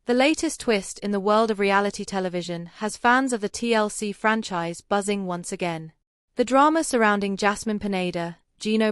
The latest twist in the world of reality television has fans of the TLC franchise buzzing once again. The drama surrounding Jasmine Pineda, Gino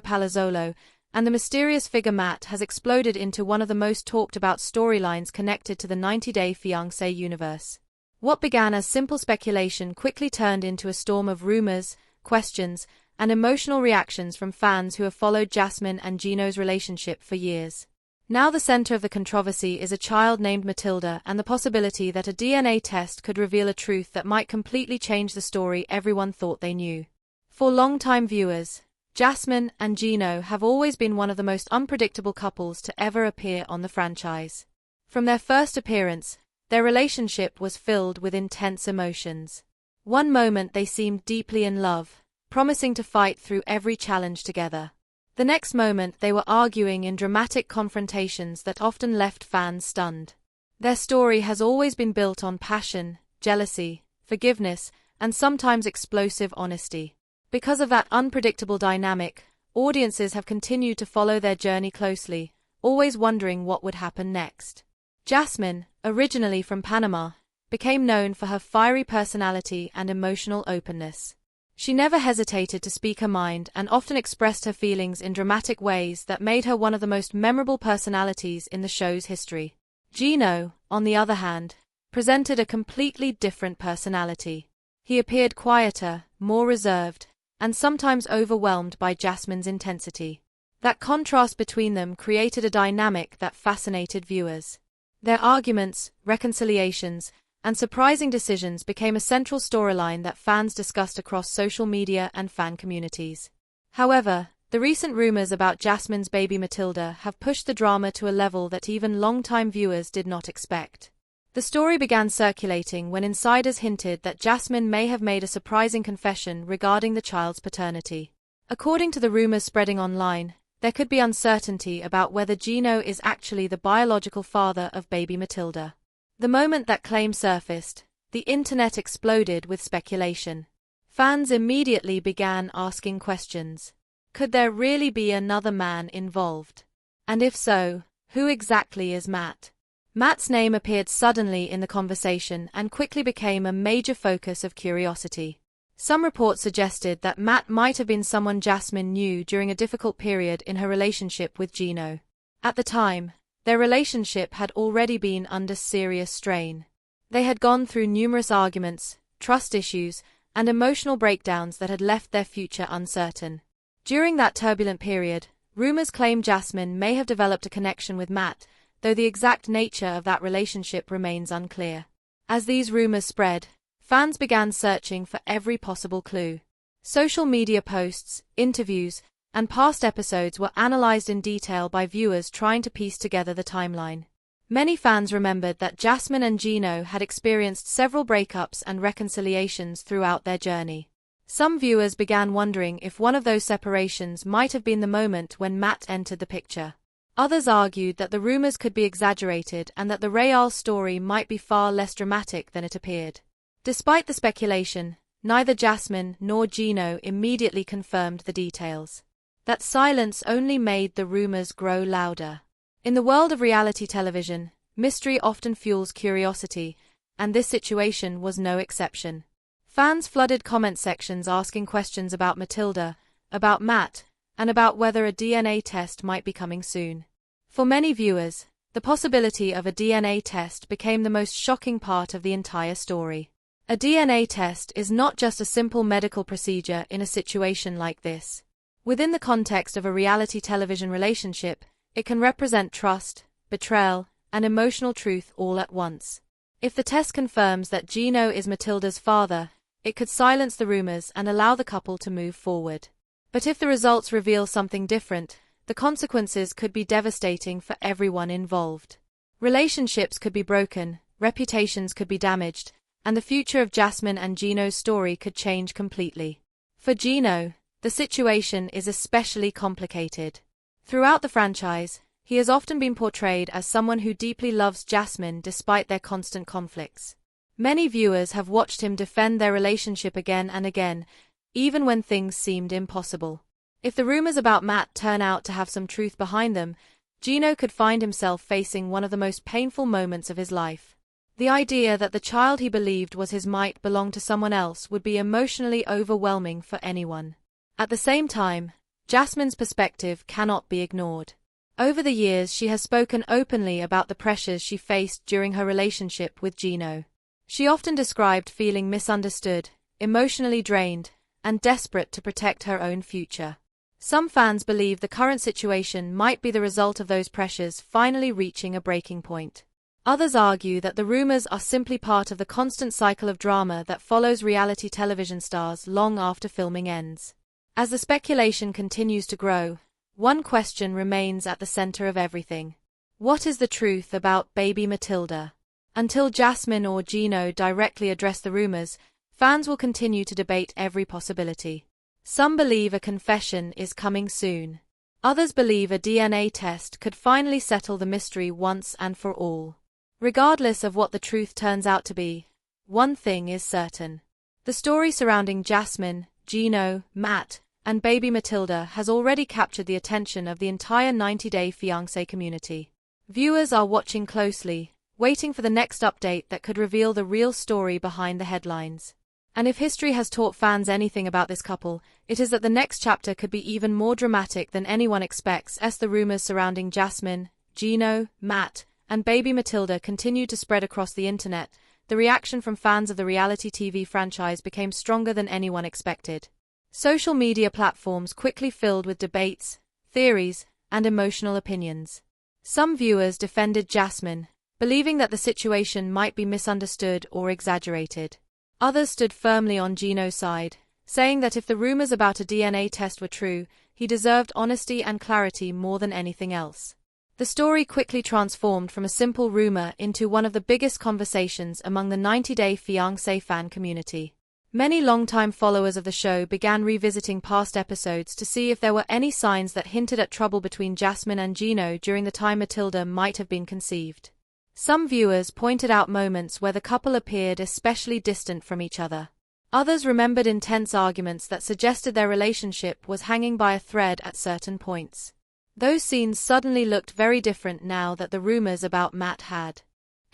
and the mysterious figure Matt has exploded into one of the most talked-about storylines connected to the 90-Day Fiance universe. What began as simple speculation quickly turned into a storm of rumors, questions, and emotional reactions from fans who have followed Jasmine and Gino's relationship for years. Now the center of the controversy is a child named Matilda and the possibility that a DNA test could reveal a truth that might completely change the story everyone thought they knew. For longtime viewers, Jasmine and Gino have always been one of the most unpredictable couples to ever appear on the franchise. From their first appearance, their relationship was filled with intense emotions. One moment they seemed deeply in love, promising to fight through every challenge together. The next moment they were arguing in dramatic confrontations that often left fans stunned. Their story has always been built on passion, jealousy, forgiveness, and sometimes explosive honesty. Because of that unpredictable dynamic, audiences have continued to follow their journey closely, always wondering what would happen next. Jasmine, originally from Panama, became known for her fiery personality and emotional openness. She never hesitated to speak her mind and often expressed her feelings in dramatic ways that made her one of the most memorable personalities in the show's history. Gino, on the other hand, presented a completely different personality. He appeared quieter, more reserved, and sometimes overwhelmed by Jasmine's intensity. That contrast between them created a dynamic that fascinated viewers. Their arguments, reconciliations, and surprising decisions became a central storyline that fans discussed across social media and fan communities. However, the recent rumors about Jasmine's baby Matilda have pushed the drama to a level that even longtime viewers did not expect. The story began circulating when insiders hinted that Jasmine may have made a surprising confession regarding the child's paternity. According to the rumors spreading online, there could be uncertainty about whether Gino is actually the biological father of baby Matilda. The moment that claim surfaced, the internet exploded with speculation. Fans immediately began asking questions. Could there really be another man involved? And if so, who exactly is Matt? Matt's name appeared suddenly in the conversation and quickly became a major focus of curiosity. Some reports suggested that Matt might have been someone Jasmine knew during a difficult period in her relationship with Gino. At the time, their relationship had already been under serious strain. They had gone through numerous arguments, trust issues, and emotional breakdowns that had left their future uncertain. During that turbulent period, rumors claimed Jasmine may have developed a connection with Matt, though the exact nature of that relationship remains unclear. As these rumors spread, fans began searching for every possible clue. Social media posts, interviews, and past episodes were analyzed in detail by viewers trying to piece together the timeline. Many fans remembered that Jasmine and Gino had experienced several breakups and reconciliations throughout their journey. Some viewers began wondering if one of those separations might have been the moment when Matt entered the picture. Others argued that the rumors could be exaggerated and that the real story might be far less dramatic than it appeared. Despite the speculation, neither Jasmine nor Gino immediately confirmed the details. That silence only made the rumors grow louder. In the world of reality television, mystery often fuels curiosity, and this situation was no exception. Fans flooded comment sections asking questions about Matilda, about Matt, and about whether a DNA test might be coming soon. For many viewers, the possibility of a DNA test became the most shocking part of the entire story. A DNA test is not just a simple medical procedure in a situation like this. Within the context of a reality television relationship, it can represent trust, betrayal, and emotional truth all at once. If the test confirms that Gino is Matilda's father, it could silence the rumors and allow the couple to move forward. But if the results reveal something different, the consequences could be devastating for everyone involved. Relationships could be broken, reputations could be damaged, and the future of Jasmine and Gino's story could change completely. For Gino, the situation is especially complicated. Throughout the franchise, he has often been portrayed as someone who deeply loves Jasmine despite their constant conflicts. Many viewers have watched him defend their relationship again and again, even when things seemed impossible. If the rumors about Matt turn out to have some truth behind them, Gino could find himself facing one of the most painful moments of his life. The idea that the child he believed was his might belong to someone else would be emotionally overwhelming for anyone. At the same time, Jasmine's perspective cannot be ignored. Over the years, she has spoken openly about the pressures she faced during her relationship with Gino. She often described feeling misunderstood, emotionally drained, and desperate to protect her own future. Some fans believe the current situation might be the result of those pressures finally reaching a breaking point. Others argue that the rumors are simply part of the constant cycle of drama that follows reality television stars long after filming ends. As the speculation continues to grow, one question remains at the center of everything. What is the truth about baby Matilda? Until Jasmine or Gino directly address the rumors, fans will continue to debate every possibility. Some believe a confession is coming soon. Others believe a DNA test could finally settle the mystery once and for all. Regardless of what the truth turns out to be, one thing is certain. The story surrounding Jasmine, Gino, Matt, and baby Matilda has already captured the attention of the entire 90-Day Fiance community. Viewers are watching closely, waiting for the next update that could reveal the real story behind the headlines. And if history has taught fans anything about this couple, it is that the next chapter could be even more dramatic than anyone expects. As the rumors surrounding Jasmine, Gino, Matt, and baby Matilda continued to spread across the internet, the reaction from fans of the reality TV franchise became stronger than anyone expected. Social media platforms quickly filled with debates, theories, and emotional opinions. Some viewers defended Jasmine, believing that the situation might be misunderstood or exaggerated. Others stood firmly on Gino's side, saying that if the rumors about a DNA test were true, he deserved honesty and clarity more than anything else. The story quickly transformed from a simple rumor into one of the biggest conversations among the 90-Day Fiancé fan community. Many longtime followers of the show began revisiting past episodes to see if there were any signs that hinted at trouble between Jasmine and Gino during the time Matilda might have been conceived. Some viewers pointed out moments where the couple appeared especially distant from each other. Others remembered intense arguments that suggested their relationship was hanging by a thread at certain points. Those scenes suddenly looked very different now that the rumors about Matt had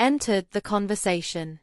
entered the conversation.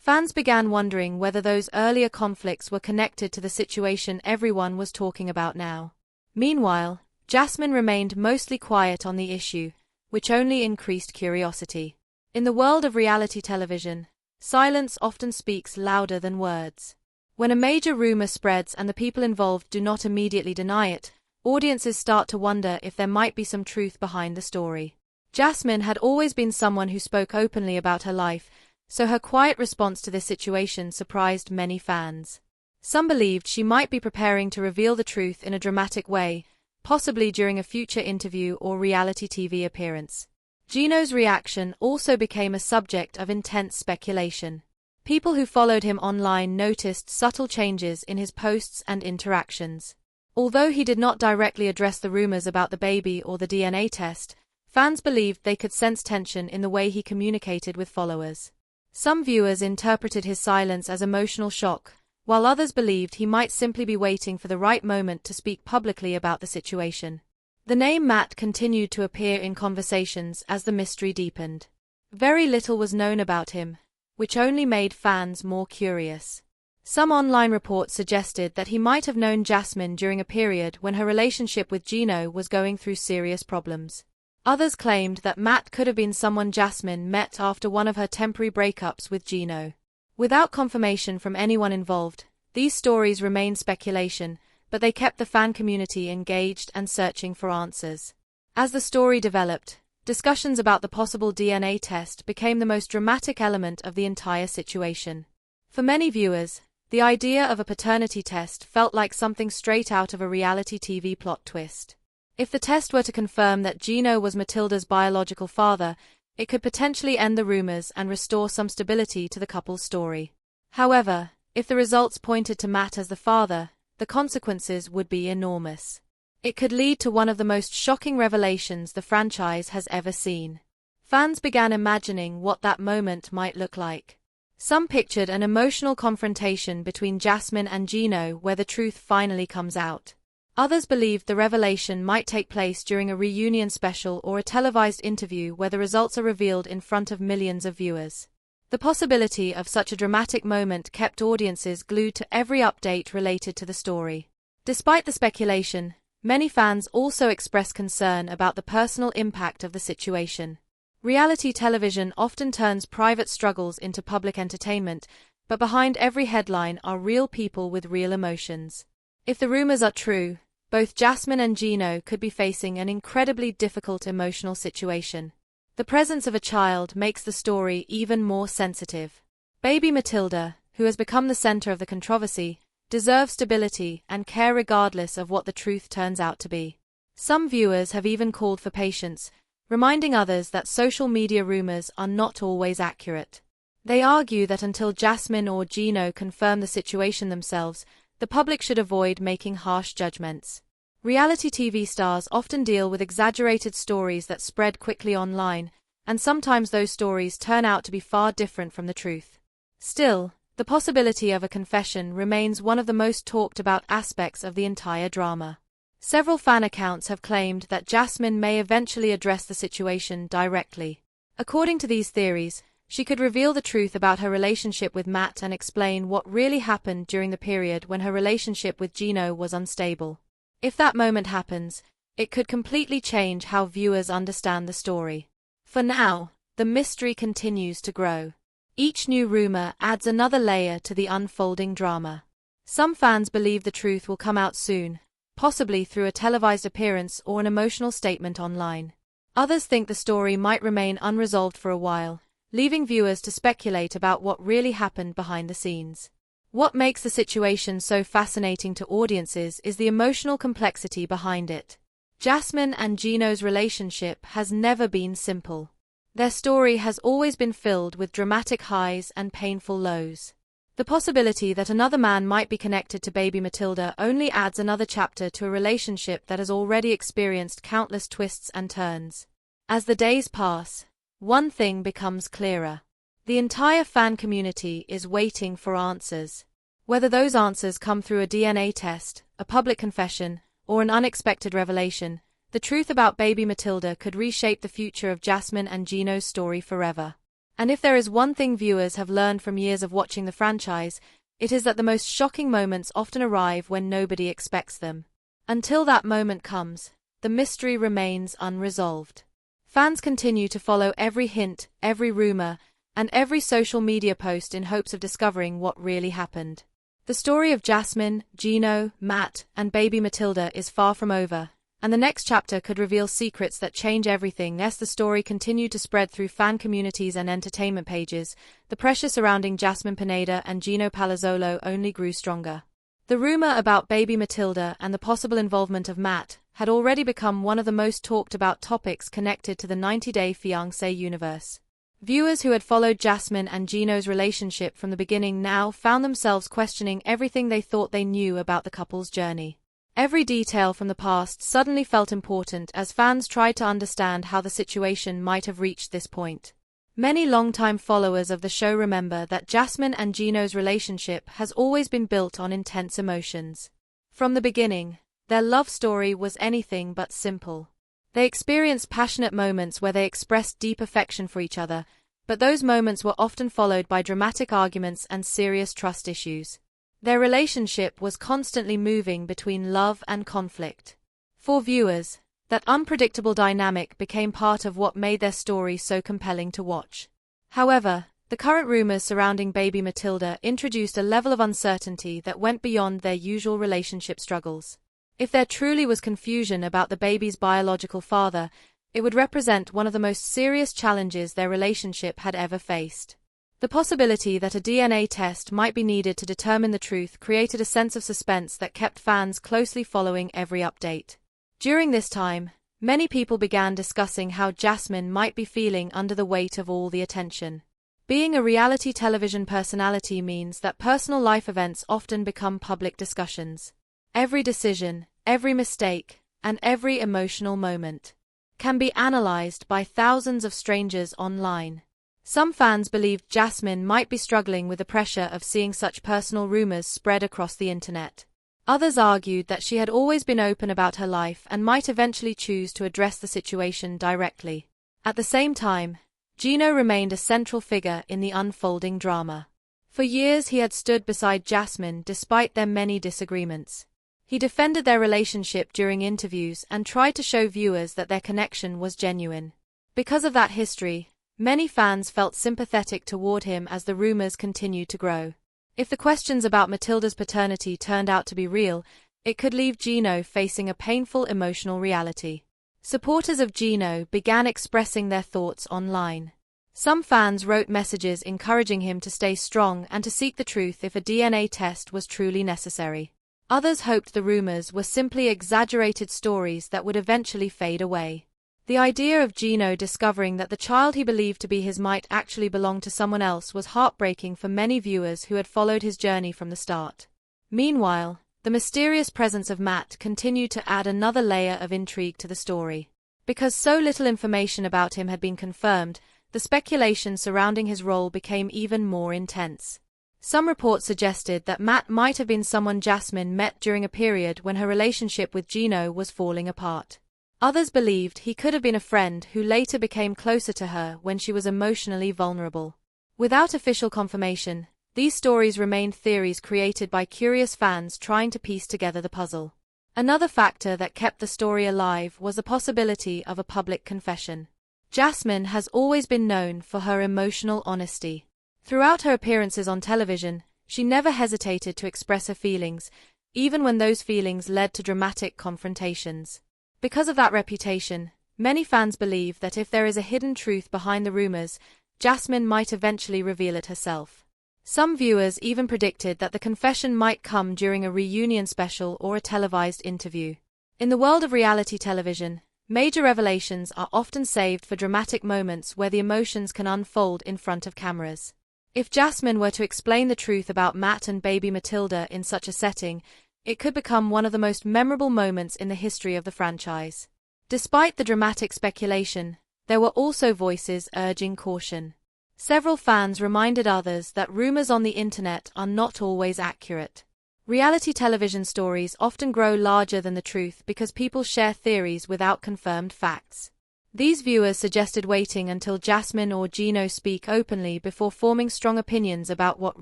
Fans began wondering whether those earlier conflicts were connected to the situation everyone was talking about now. Meanwhile, Jasmine remained mostly quiet on the issue, which only increased curiosity. In the world of reality television, silence often speaks louder than words. When a major rumor spreads and the people involved do not immediately deny it, audiences start to wonder if there might be some truth behind the story. Jasmine had always been someone who spoke openly about her life, so her quiet response to this situation surprised many fans. Some believed she might be preparing to reveal the truth in a dramatic way, possibly during a future interview or reality TV appearance. Gino's reaction also became a subject of intense speculation. People who followed him online noticed subtle changes in his posts and interactions. Although he did not directly address the rumors about the baby or the DNA test, fans believed they could sense tension in the way he communicated with followers. Some viewers interpreted his silence as emotional shock, while others believed he might simply be waiting for the right moment to speak publicly about the situation. The name Matt continued to appear in conversations as the mystery deepened. Very little was known about him, which only made fans more curious. Some online reports suggested that he might have known Jasmine during a period when her relationship with Gino was going through serious problems. Others claimed that Matt could have been someone Jasmine met after one of her temporary breakups with Gino. Without confirmation from anyone involved, these stories remained speculation, but they kept the fan community engaged and searching for answers. As the story developed, discussions about the possible DNA test became the most dramatic element of the entire situation. For many viewers, the idea of a paternity test felt like something straight out of a reality TV plot twist. If the test were to confirm that Gino was Matilda's biological father, it could potentially end the rumors and restore some stability to the couple's story. However, if the results pointed to Matt as the father, the consequences would be enormous. It could lead to one of the most shocking revelations the franchise has ever seen. Fans began imagining what that moment might look like. Some pictured an emotional confrontation between Jasmine and Gino where the truth finally comes out. Others believed the revelation might take place during a reunion special or a televised interview where the results are revealed in front of millions of viewers. The possibility of such a dramatic moment kept audiences glued to every update related to the story. Despite the speculation, many fans also expressed concern about the personal impact of the situation. Reality television often turns private struggles into public entertainment, but behind every headline are real people with real emotions. If the rumors are true, both Jasmine and Gino could be facing an incredibly difficult emotional situation. The presence of a child makes the story even more sensitive. Baby Matilda, who has become the center of the controversy, deserves stability and care regardless of what the truth turns out to be. Some viewers have even called for patience, reminding others that social media rumors are not always accurate. They argue that until Jasmine or Gino confirm the situation themselves, the public should avoid making harsh judgments. Reality TV stars often deal with exaggerated stories that spread quickly online, and sometimes those stories turn out to be far different from the truth. Still, the possibility of a confession remains one of the most talked about aspects of the entire drama. Several fan accounts have claimed that Jasmine may eventually address the situation directly. According to these theories, she could reveal the truth about her relationship with Matt and explain what really happened during the period when her relationship with Gino was unstable. If that moment happens, it could completely change how viewers understand the story. For now, the mystery continues to grow. Each new rumor adds another layer to the unfolding drama. Some fans believe the truth will come out soon, possibly through a televised appearance or an emotional statement online. Others think the story might remain unresolved for a while, leaving viewers to speculate about what really happened behind the scenes. What makes the situation so fascinating to audiences is the emotional complexity behind it. Jasmine and Gino's relationship has never been simple. Their story has always been filled with dramatic highs and painful lows. The possibility that another man might be connected to baby Matilda only adds another chapter to a relationship that has already experienced countless twists and turns. As the days pass, one thing becomes clearer. The entire fan community is waiting for answers. Whether those answers come through a DNA test, a public confession, or an unexpected revelation, the truth about baby Matilda could reshape the future of Jasmine and Gino's story forever. And if there is one thing viewers have learned from years of watching the franchise, it is that the most shocking moments often arrive when nobody expects them. Until that moment comes, the mystery remains unresolved. Fans continue to follow every hint, every rumor, and every social media post in hopes of discovering what really happened. The story of Jasmine, Gino, Matt, and baby Matilda is far from over, and the next chapter could reveal secrets that change everything. As the story continued to spread through fan communities and entertainment pages, the pressure surrounding Jasmine Pineda and Gino Palazzolo only grew stronger. The rumor about baby Matilda and the possible involvement of Matt had already become one of the most talked about topics connected to the 90-Day Fiance universe. Viewers who had followed Jasmine and Gino's relationship from the beginning now found themselves questioning everything they thought they knew about the couple's journey. Every detail from the past suddenly felt important as fans tried to understand how the situation might have reached this point. Many longtime followers of the show remember that Jasmine and Gino's relationship has always been built on intense emotions. From the beginning, their love story was anything but simple. They experienced passionate moments where they expressed deep affection for each other, but those moments were often followed by dramatic arguments and serious trust issues. Their relationship was constantly moving between love and conflict. For viewers, that unpredictable dynamic became part of what made their story so compelling to watch. However, the current rumors surrounding baby Matilda introduced a level of uncertainty that went beyond their usual relationship struggles. If there truly was confusion about the baby's biological father, it would represent one of the most serious challenges their relationship had ever faced. The possibility that a DNA test might be needed to determine the truth created a sense of suspense that kept fans closely following every update. During this time, many people began discussing how Jasmine might be feeling under the weight of all the attention. Being a reality television personality means that personal life events often become public discussions. Every decision, every mistake, and every emotional moment can be analyzed by thousands of strangers online. Some fans believed Jasmine might be struggling with the pressure of seeing such personal rumors spread across the internet. Others argued that she had always been open about her life and might eventually choose to address the situation directly. At the same time, Gino remained a central figure in the unfolding drama. For years he had stood beside Jasmine despite their many disagreements. He defended their relationship during interviews and tried to show viewers that their connection was genuine. Because of that history, many fans felt sympathetic toward him as the rumors continued to grow. If the questions about Matilda's paternity turned out to be real, it could leave Gino facing a painful emotional reality. Supporters of Gino began expressing their thoughts online. Some fans wrote messages encouraging him to stay strong and to seek the truth if a DNA test was truly necessary. Others hoped the rumors were simply exaggerated stories that would eventually fade away. The idea of Gino discovering that the child he believed to be his might actually belonged to someone else was heartbreaking for many viewers who had followed his journey from the start. Meanwhile, the mysterious presence of Matt continued to add another layer of intrigue to the story. Because so little information about him had been confirmed, the speculation surrounding his role became even more intense. Some reports suggested that Matt might have been someone Jasmine met during a period when her relationship with Gino was falling apart. Others believed he could have been a friend who later became closer to her when she was emotionally vulnerable. Without official confirmation, these stories remained theories created by curious fans trying to piece together the puzzle. Another factor that kept the story alive was the possibility of a public confession. Jasmine has always been known for her emotional honesty. Throughout her appearances on television, she never hesitated to express her feelings, even when those feelings led to dramatic confrontations. Because of that reputation, many fans believe that if there is a hidden truth behind the rumors, Jasmine might eventually reveal it herself. Some viewers even predicted that the confession might come during a reunion special or a televised interview. In the world of reality television, major revelations are often saved for dramatic moments where the emotions can unfold in front of cameras. If Jasmine were to explain the truth about Matt and baby Matilda in such a setting, it could become one of the most memorable moments in the history of the franchise. Despite the dramatic speculation, there were also voices urging caution. Several fans reminded others that rumors on the internet are not always accurate. Reality television stories often grow larger than the truth because people share theories without confirmed facts. These viewers suggested waiting until Jasmine or Gino speak openly before forming strong opinions about what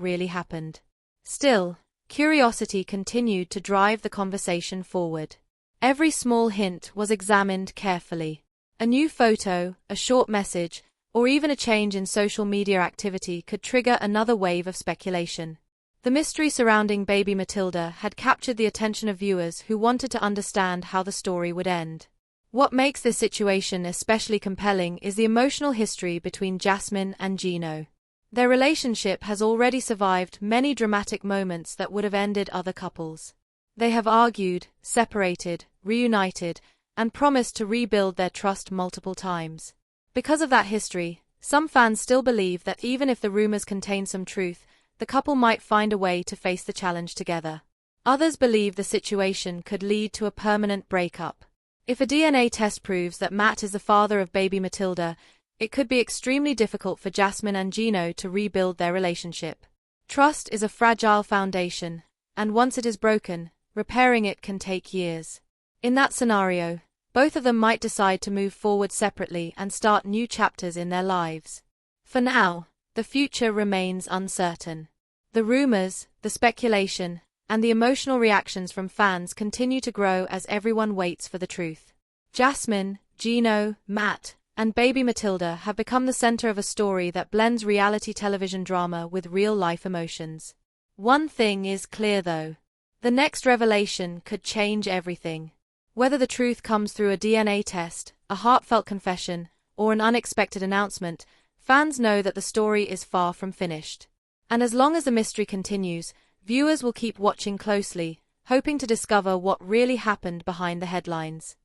really happened. Still, curiosity continued to drive the conversation forward. Every small hint was examined carefully. A new photo, a short message, or even a change in social media activity could trigger another wave of speculation. The mystery surrounding baby Matilda had captured the attention of viewers who wanted to understand how the story would end. What makes this situation especially compelling is the emotional history between Jasmine and Gino. Their relationship has already survived many dramatic moments that would have ended other couples. They have argued, separated, reunited, and promised to rebuild their trust multiple times. Because of that history, some fans still believe that even if the rumors contain some truth, the couple might find a way to face the challenge together. Others believe the situation could lead to a permanent breakup. If a DNA test proves that Matt is the father of baby Matilda, it could be extremely difficult for Jasmine and Gino to rebuild their relationship. Trust is a fragile foundation, and once it is broken, repairing it can take years. In that scenario, both of them might decide to move forward separately and start new chapters in their lives. For now, the future remains uncertain. The rumors, the speculation, and the emotional reactions from fans continue to grow as everyone waits for the truth. Jasmine, Gino, Matt, and baby Matilda have become the center of a story that blends reality television drama with real-life emotions. One thing is clear though. The next revelation could change everything. Whether the truth comes through a DNA test, a heartfelt confession, or an unexpected announcement, fans know that the story is far from finished. And as long as the mystery continues, viewers will keep watching closely, hoping to discover what really happened behind the headlines.